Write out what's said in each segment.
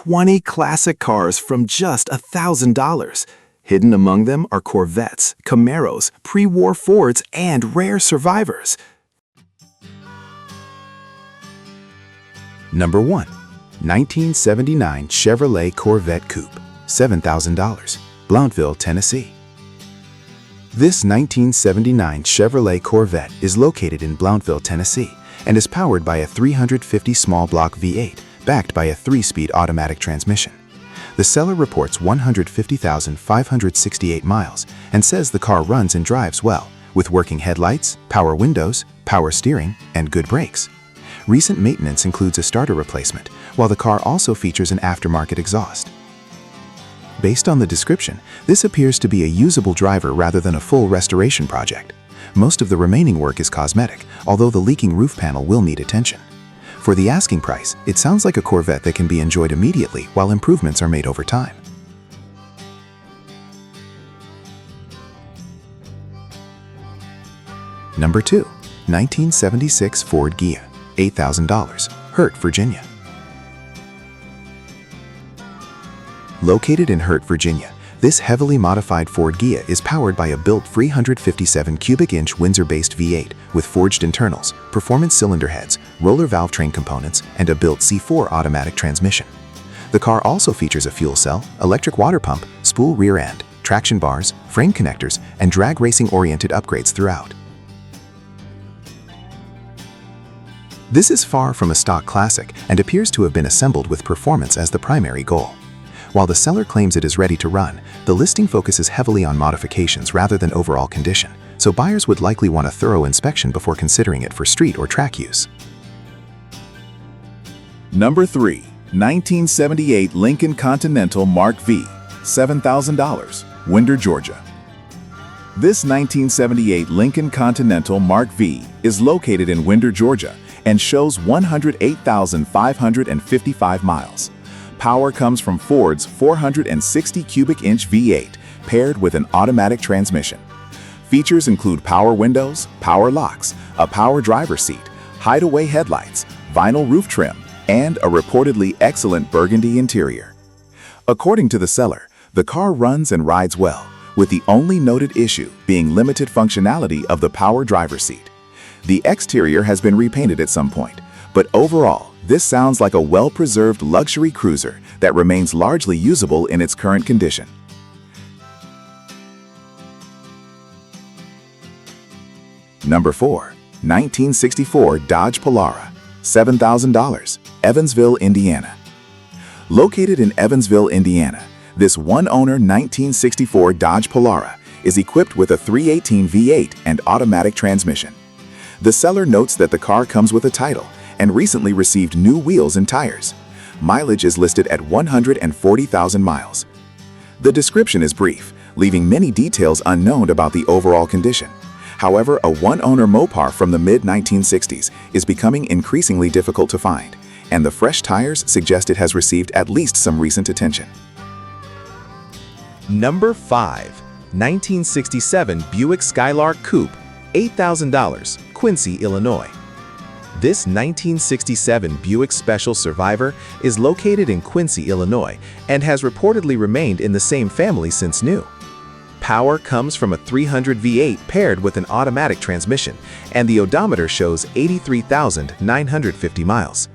20 classic cars from just $1,000. Hidden among them are Corvettes, Camaros, pre-war Fords, and rare survivors. Number 1. 1979 Chevrolet Corvette Coupe, $7,000, Blounteville, Tennessee. This 1979 Chevrolet Corvette is located in Blounteville, Tennessee, and is powered by a 350 small block V8 backed by a 3-speed automatic transmission. The seller reports 150,568 miles and says the car runs and drives well, with working headlights, power windows, power steering, and good brakes. Recent maintenance includes a starter replacement, while the car also features an aftermarket exhaust. Based on the description, this appears to be a usable driver rather than a full restoration project. Most of the remaining work is cosmetic, although the leaking roof panel will need attention. For the asking price, it sounds like a Corvette that can be enjoyed immediately while improvements are made over time. Number 2. 1976 Ford Ghia, $8,000, Hurt, Virginia. Located in Hurt, Virginia, this heavily modified Ford Ghia is powered by a built 357 cubic inch Windsor-based V8 with forged internals, performance cylinder heads, roller valve train components, and a built C4 automatic transmission. The car also features a fuel cell, electric water pump, spool rear end, traction bars, frame connectors, and drag racing-oriented upgrades throughout. This is far from a stock classic and appears to have been assembled with performance as the primary goal. While the seller claims it is ready to run, the listing focuses heavily on modifications rather than overall condition, so buyers would likely want a thorough inspection before considering it for street or track use. Number 3. 1978 Lincoln Continental Mark V, $7,000, Winder, Georgia. This 1978 Lincoln Continental Mark V is located in Winder, Georgia, and shows 108,555 miles. Power comes from Ford's 460 cubic inch V8 paired with an automatic transmission. Features include power windows, power locks, a power driver's seat, hideaway headlights, vinyl roof trim, and a reportedly excellent burgundy interior. According to the seller, the car runs and rides well, with the only noted issue being limited functionality of the power driver's seat. The exterior has been repainted at some point, but overall, this sounds like a well-preserved luxury cruiser that remains largely usable in its current condition. Number 4. 1964 Dodge Polara, $7,000, Evansville, Indiana. Located in Evansville, Indiana, this one-owner 1964 Dodge Polara is equipped with a 318 V8 and automatic transmission. The seller notes that the car comes with a title and recently received new wheels and tires. Mileage is listed at 140,000 miles. The description is brief, leaving many details unknown about the overall condition. However, a one-owner Mopar from the mid-1960s is becoming increasingly difficult to find, and the fresh tires suggest it has received at least some recent attention. Number 5. 1967 Buick Skylark Coupe, $8,000, Quincy, Illinois. This 1967 Buick Special Survivor is located in Quincy, Illinois, and has reportedly remained in the same family since new. Power comes from a 300 V8 paired with an automatic transmission, and the odometer shows 83,950 miles.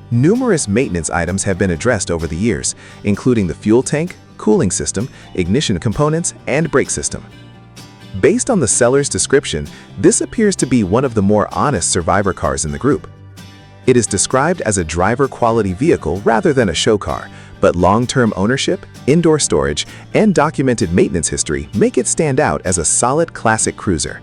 Numerous maintenance items have been addressed over the years, including the fuel tank, cooling system, ignition components, and brake system. Based on the seller's description, this appears to be one of the more honest survivor cars in the group. It is described as a driver-quality vehicle rather than a show car, but long-term ownership, indoor storage, and documented maintenance history make it stand out as a solid classic cruiser.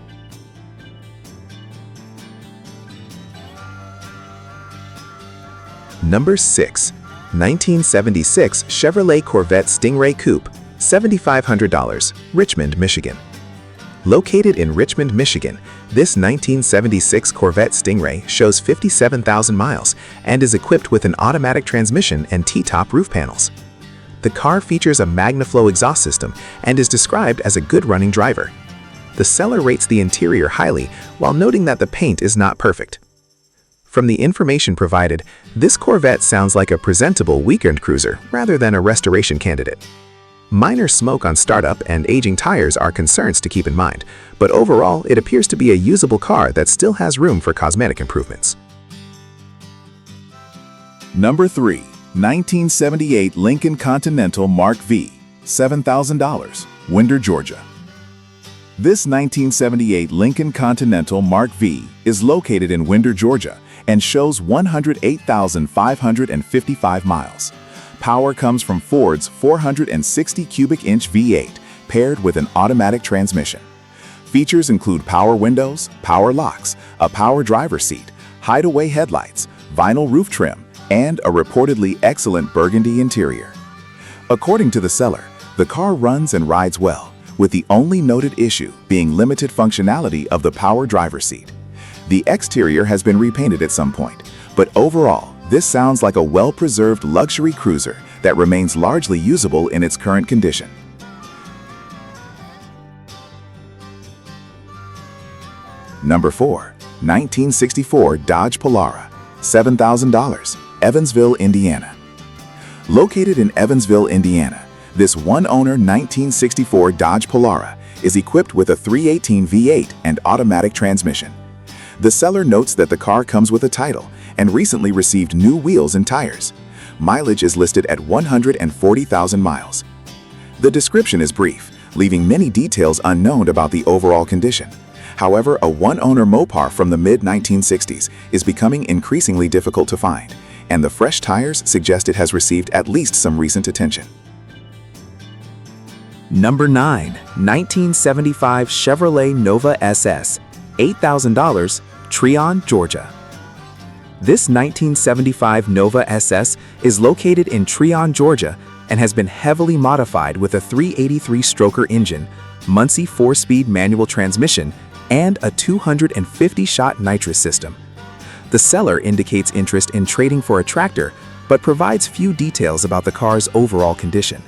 Number 6. 1976 Chevrolet Corvette Stingray Coupe, $7,500, Richmond, Michigan. Located in Richmond, Michigan, this 1976 Corvette Stingray shows 57,000 miles and is equipped with an automatic transmission and T-top roof panels. The car features a MagnaFlow exhaust system and is described as a good-running driver. The seller rates the interior highly while noting that the paint is not perfect. From the information provided, this Corvette sounds like a presentable weekend cruiser rather than a restoration candidate. Minor smoke on startup and aging tires are concerns to keep in mind, but overall it appears to be a usable car that still has room for cosmetic improvements. Number 3. 1978 Lincoln Continental Mark V, $7,000, Winder, Georgia. This 1978 Lincoln Continental Mark V is located in Winder, Georgia, and shows 108,555 miles. Power comes from Ford's 460 cubic inch V8 paired with an automatic transmission. Features include power windows, power locks, a power driver's seat, hideaway headlights, vinyl roof trim, and a reportedly excellent burgundy interior. According to the seller, the car runs and rides well, with the only noted issue being limited functionality of the power driver's seat. The exterior has been repainted at some point, but overall, this sounds like a well-preserved luxury cruiser that remains largely usable in its current condition. Number 4. 1964 Dodge Polara, $7,000, Evansville, Indiana. Located in Evansville, Indiana, this one-owner 1964 Dodge Polara is equipped with a 318 V8 and automatic transmission. The seller notes that the car comes with a title and recently received new wheels and tires. Mileage is listed at 140,000 miles. The description is brief, leaving many details unknown about the overall condition. However, a one-owner Mopar from the mid-1960s is becoming increasingly difficult to find, and the fresh tires suggest it has received at least some recent attention. Number 9. 1975 Chevrolet Nova SS, $8,000, Treon, Georgia. This 1975 Nova SS is located in Treon, Georgia, and has been heavily modified with a 383-stroker engine, Muncie 4-speed manual transmission, and a 250-shot nitrous system. The seller indicates interest in trading for a tractor, but provides few details about the car's overall condition.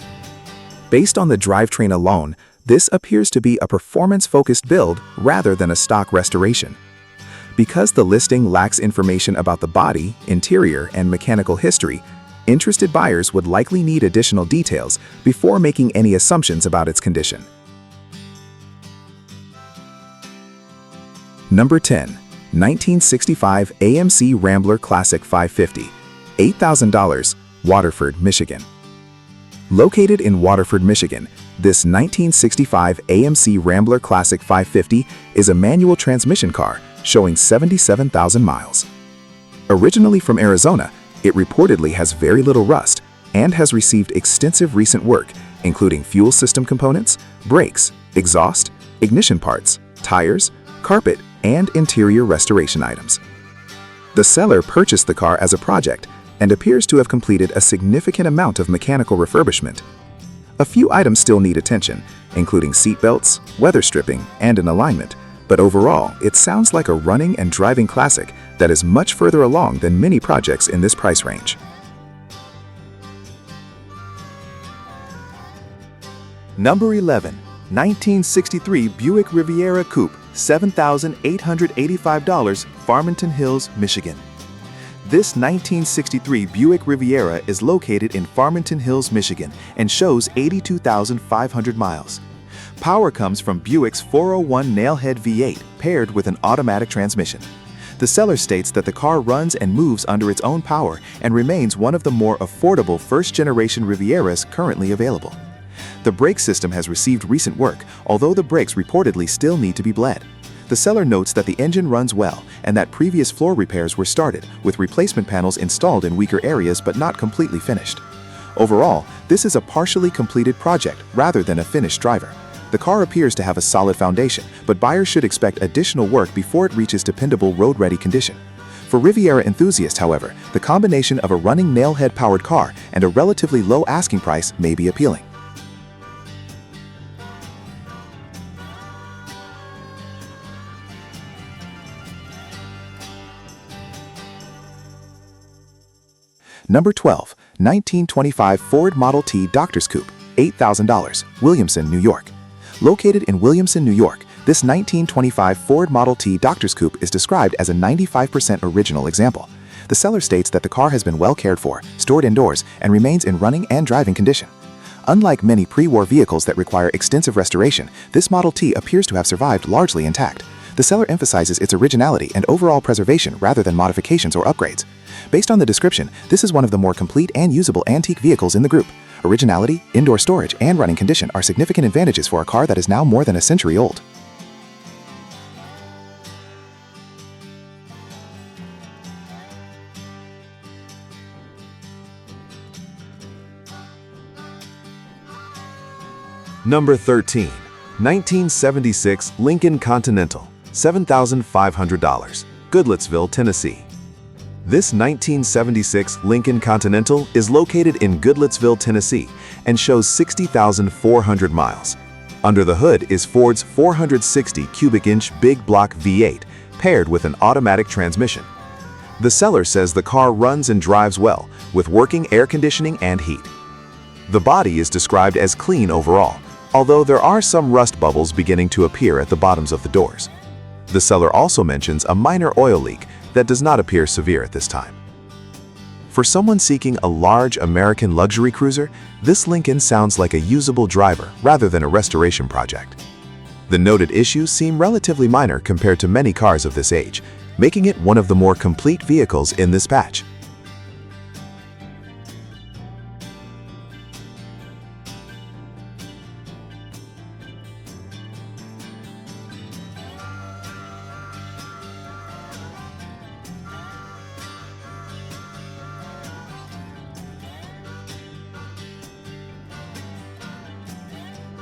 Based on the drivetrain alone, this appears to be a performance-focused build rather than a stock restoration. Because the listing lacks information about the body, interior, and mechanical history, interested buyers would likely need additional details before making any assumptions about its condition. Number 10. 1965 AMC Rambler Classic 550, $8,000, Waterford, Michigan. Located in Waterford, Michigan, this 1965 AMC Rambler Classic 550 is a manual transmission car showing 77,000 miles. Originally from Arizona, it reportedly has very little rust and has received extensive recent work, including fuel system components, brakes, exhaust, ignition parts, tires, carpet, and interior restoration items. The seller purchased the car as a project and appears to have completed a significant amount of mechanical refurbishment. A few items still need attention, including seat belts, weather stripping, and an alignment, but overall, it sounds like a running and driving classic that is much further along than many projects in this price range. Number 11. 1963 Buick Riviera Coupe, $7,885, Farmington Hills, Michigan. This 1963 Buick Riviera is located in Farmington Hills, Michigan, and shows 82,500 miles. Power comes from Buick's 401 Nailhead V8 paired with an automatic transmission. The seller states that the car runs and moves under its own power and remains one of the more affordable first-generation Rivieras currently available. The brake system has received recent work, although the brakes reportedly still need to be bled. The seller notes that the engine runs well and that previous floor repairs were started, with replacement panels installed in weaker areas but not completely finished. Overall, this is a partially completed project rather than a finished driver. The car appears to have a solid foundation, but buyers should expect additional work before it reaches dependable road-ready condition. For Riviera enthusiasts, however, the combination of a running nailhead-powered car and a relatively low asking price may be appealing. Number 12. 1925 Ford Model T Doctor's Coupe, $8,000, Williamson, New York. Located in Williamson, New York, This 1925 Ford Model T Doctor's Coupe is described as a 95% original example. The seller states that the car has been well cared for, stored indoors, and remains in running and driving condition. Unlike many pre-war vehicles that require extensive restoration, this Model T appears to have survived largely intact. The seller emphasizes its originality and overall preservation rather than modifications or upgrades. Based on the description, this is one of the more complete and usable antique vehicles in the group. Originality, indoor storage, and running condition are significant advantages for a car that is now more than a century old. Number 13. 1976 Lincoln Continental, $7,500, Goodlettsville, Tennessee. This 1976 Lincoln Continental is located in Goodlettsville, Tennessee, and shows 60,400 miles. Under the hood is Ford's 460 cubic inch big block V8, paired with an automatic transmission. The seller says the car runs and drives well, with working air conditioning and heat. The body is described as clean overall, although there are some rust bubbles beginning to appear at the bottoms of the doors. The seller also mentions a minor oil leak that does not appear severe at this time. For someone seeking a large American luxury cruiser, this Lincoln sounds like a usable driver rather than a restoration project. The noted issues seem relatively minor compared to many cars of this age, making it one of the more complete vehicles in this batch.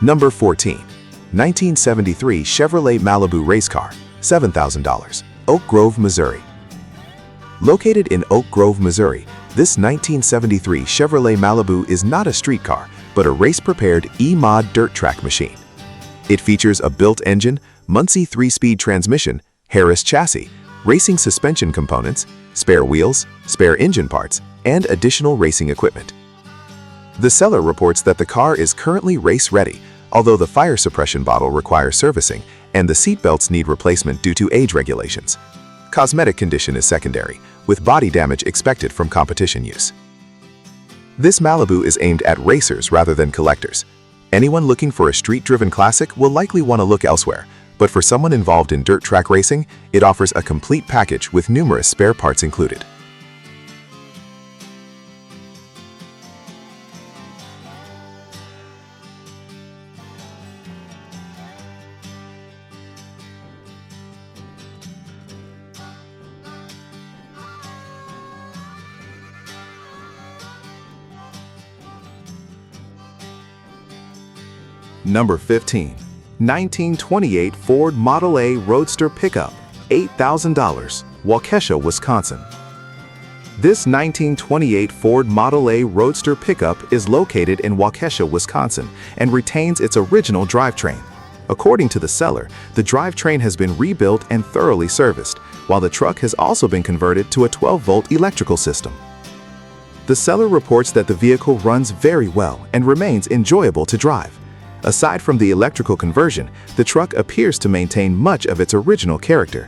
Number 14. 1973 Chevrolet Malibu race car, $7,000, Oak Grove, Missouri. Located in Oak Grove, Missouri, this 1973 Chevrolet Malibu is not a street car, but a race-prepared E-Mod dirt track machine. It features a built engine, Muncie 3-speed transmission, Harris chassis, racing suspension components, spare wheels, spare engine parts, and additional racing equipment. The seller reports that the car is currently race-ready, although the fire suppression bottle requires servicing and the seatbelts need replacement due to age regulations. Cosmetic condition is secondary, with body damage expected from competition use. This Malibu is aimed at racers rather than collectors. Anyone looking for a street-driven classic will likely want to look elsewhere, but for someone involved in dirt track racing, it offers a complete package with numerous spare parts included. Number 15. 1928 Ford Model A Roadster Pickup, $8,000, Waukesha, Wisconsin. This 1928 Ford Model A Roadster Pickup is located in Waukesha, Wisconsin, and retains its original drivetrain. According to the seller, the drivetrain has been rebuilt and thoroughly serviced, while the truck has also been converted to a 12-volt electrical system. The seller reports that the vehicle runs very well and remains enjoyable to drive. Aside from the electrical conversion, the truck appears to maintain much of its original character.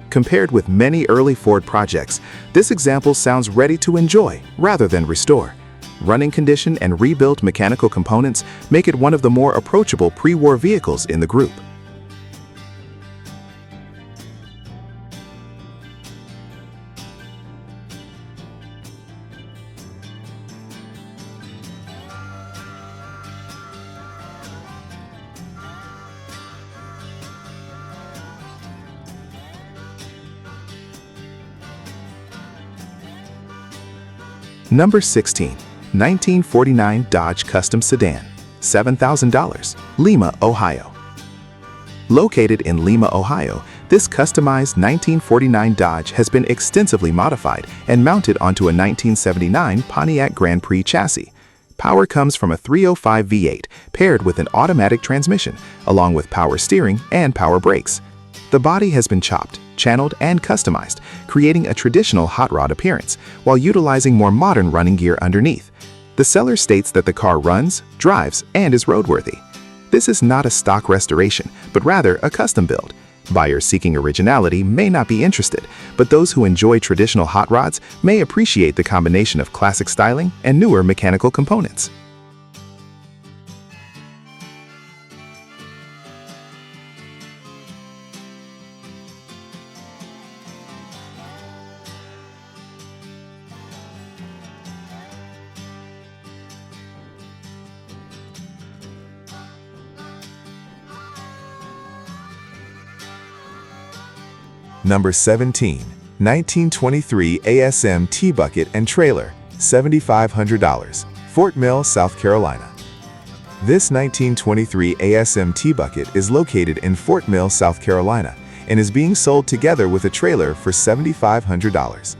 Compared with many early Ford projects, this example sounds ready to enjoy rather than restore. Running condition and rebuilt mechanical components make it one of the more approachable pre-war vehicles in the group. Number 16. 1949 Dodge Custom Sedan, $7,000, Lima, Ohio. Located in Lima, Ohio, this customized 1949 Dodge has been extensively modified and mounted onto a 1979 Pontiac Grand Prix chassis. Power comes from a 305 V8 paired with an automatic transmission, along with power steering and power brakes. The body has been chopped, channeled, and customized, creating a traditional hot rod appearance, while utilizing more modern running gear underneath. The seller states that the car runs, drives, and is roadworthy. This is not a stock restoration, but rather a custom build. Buyers seeking originality may not be interested, but those who enjoy traditional hot rods may appreciate the combination of classic styling and newer mechanical components. Number 17. 1923 ASM T-Bucket and Trailer, $7,500, Fort Mill, South Carolina. This 1923 ASM T-Bucket is located in Fort Mill, South Carolina, and is being sold together with a trailer for $7,500.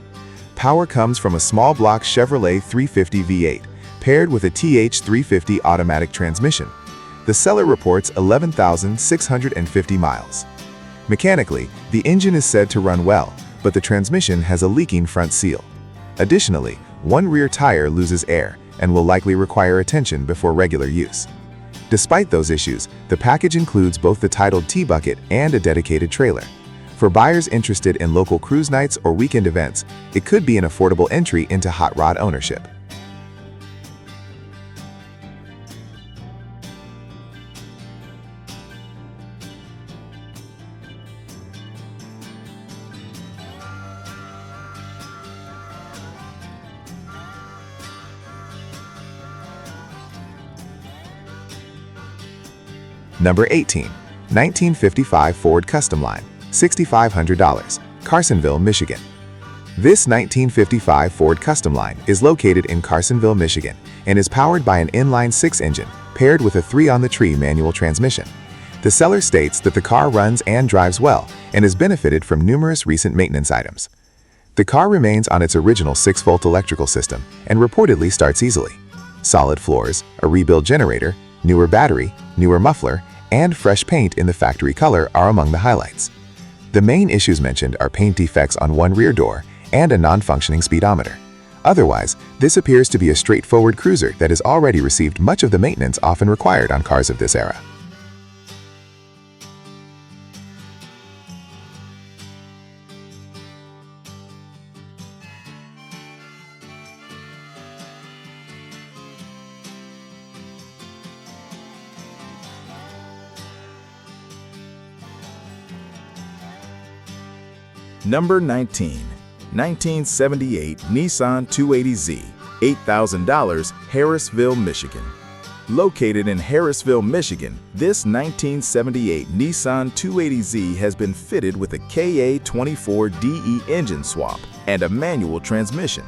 Power comes from a small block Chevrolet 350 V8, paired with a TH350 automatic transmission. The seller reports 11,650 miles. Mechanically, the engine is said to run well, but the transmission has a leaking front seal. Additionally, one rear tire loses air and will likely require attention before regular use. Despite those issues, the package includes both the titled T-Bucket and a dedicated trailer. For buyers interested in local cruise nights or weekend events, it could be an affordable entry into hot rod ownership. Number 18. 1955 Ford Custom Line, $6,500, Carsonville, Michigan. This 1955 Ford Custom Line is located in Carsonville, Michigan, and is powered by an inline-6 engine paired with a 3-on-the-tree manual transmission. The seller states that the car runs and drives well and has benefited from numerous recent maintenance items. The car remains on its original 6-volt electrical system and reportedly starts easily. Solid floors, a rebuild generator, newer battery, newer muffler, and fresh paint in the factory color are among the highlights. The main issues mentioned are paint defects on one rear door and a non-functioning speedometer. Otherwise, this appears to be a straightforward cruiser that has already received much of the maintenance often required on cars of this era. Number 19. 1978 Nissan 280Z, $8,000, Harrisville, Michigan. Located in Harrisville, Michigan, this 1978 Nissan 280Z has been fitted with a KA24DE engine swap and a manual transmission.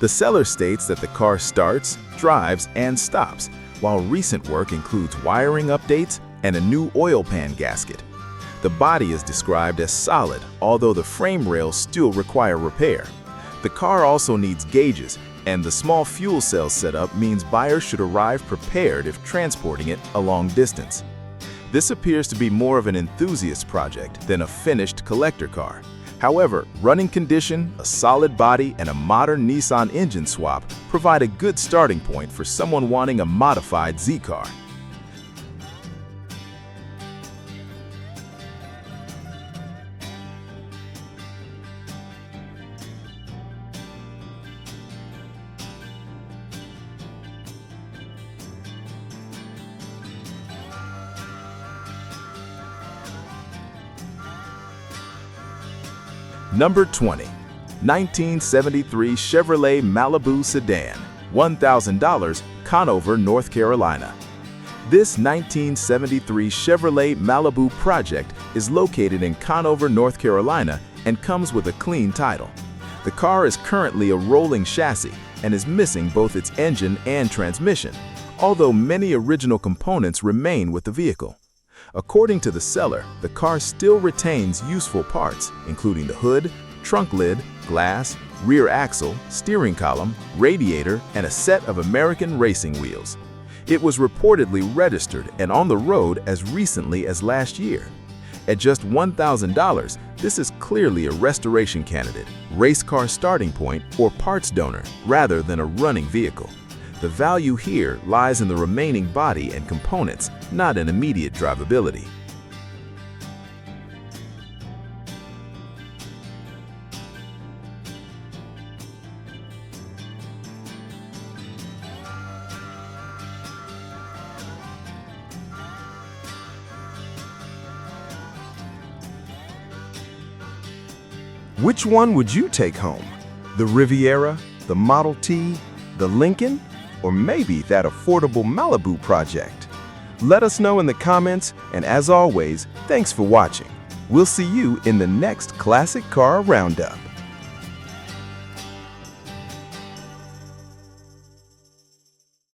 The seller states that the car starts, drives, and stops, while recent work includes wiring updates and a new oil pan gasket. The body is described as solid, although the frame rails still require repair. The car also needs gauges, and the small fuel cell setup means buyers should arrive prepared if transporting it a long distance. This appears to be more of an enthusiast project than a finished collector car. However, running condition, a solid body, and a modern Nissan engine swap provide a good starting point for someone wanting a modified Z car. Number 20. 1973 Chevrolet Malibu Sedan, $1,000, Conover, North Carolina. This 1973 Chevrolet Malibu project is located in Conover, North Carolina, and comes with a clean title. The car is currently a rolling chassis and is missing both its engine and transmission, although many original components remain with the vehicle. According to the seller, the car still retains useful parts, including the hood, trunk lid, glass, rear axle, steering column, radiator, and a set of American racing wheels. It was reportedly registered and on the road as recently as last year. At just $1,000, this is clearly a restoration candidate, race car starting point, or parts donor, rather than a running vehicle. The value here lies in the remaining body and components, not in immediate drivability. Which one would you take home? The Riviera, the Model T, the Lincoln, or maybe that affordable Malibu project? Let us know in the comments, and as always, thanks for watching. We'll see you in the next Classic Car Roundup.